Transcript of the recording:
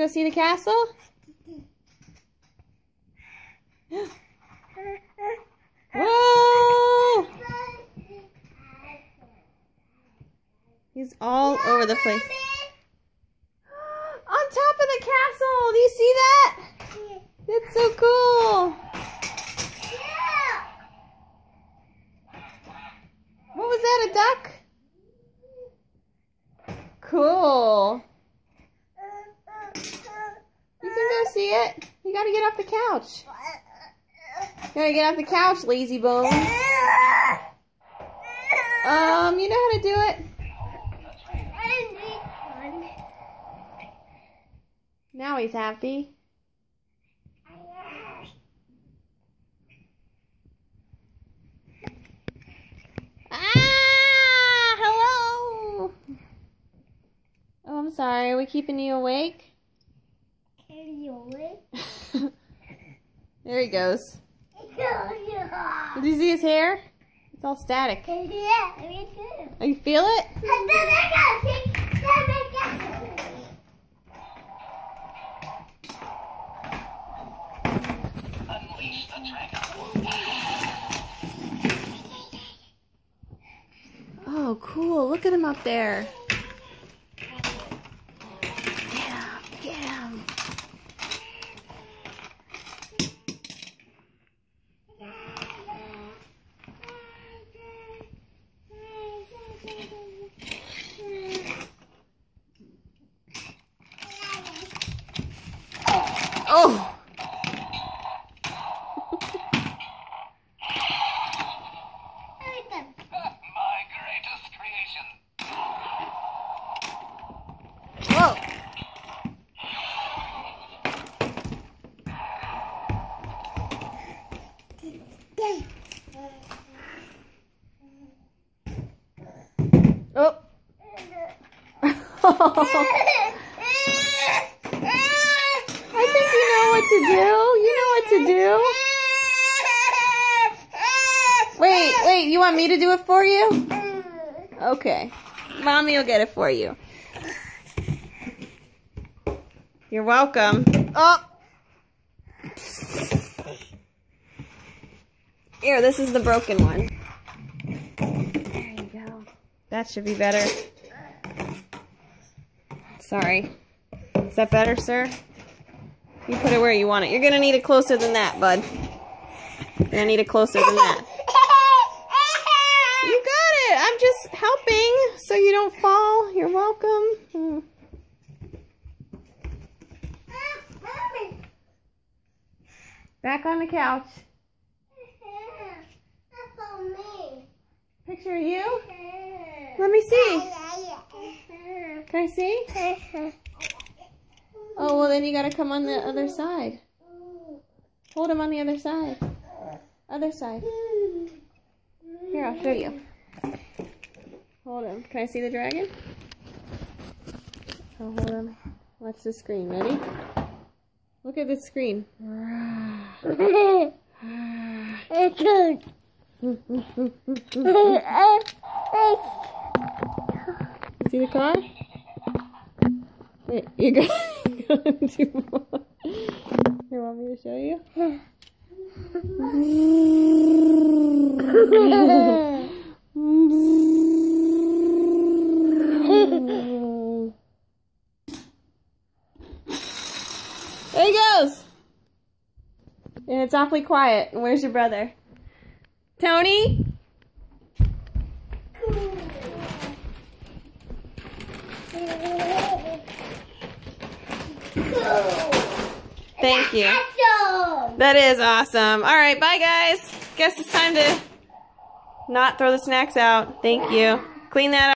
go see the castle? Whoa! He's all over the place. On top of the castle! Do you see that? That's so cool! What was that, a duck? Cool. You can go see it. You gotta get off the couch. You gotta get off the couch, lazy bones. You know how to do it. Now he's happy. Hello. Oh, I'm sorry. Are we keeping you awake? There he goes. Did you see his hair? It's all static. Yeah, me too. Oh, you feel it? Oh, cool. Look at him up there. Get him. Oh! Whoa! Oh! I think you know what to do. You know what to do. Wait, you want me to do it for you? Okay. Mommy will get it for you. You're welcome. Oh! Here, this is the broken one. There you go. That should be better. Sorry. Is that better, sir? You put it where you want it. You're going to need it closer than that, bud. You're going to need it closer than that. You got it. I'm just helping so you don't fall. You're welcome. Back on the couch. Picture of you? Let me see. Can I see? Oh, well then you gotta come on the other side. Hold him on the other side. Other side. Here, I'll show you. Hold him. Can I see the dragon? Oh, hold on. Watch the screen. Ready? Look at the screen. See the car? Wait, you're going too far. Here, want me to show you? There he goes! And it's awfully quiet. And where's your brother? Tony? Thank you. Awesome. That is awesome. All right, bye guys. Guess it's time to not throw the snacks out. Thank you. Clean that up.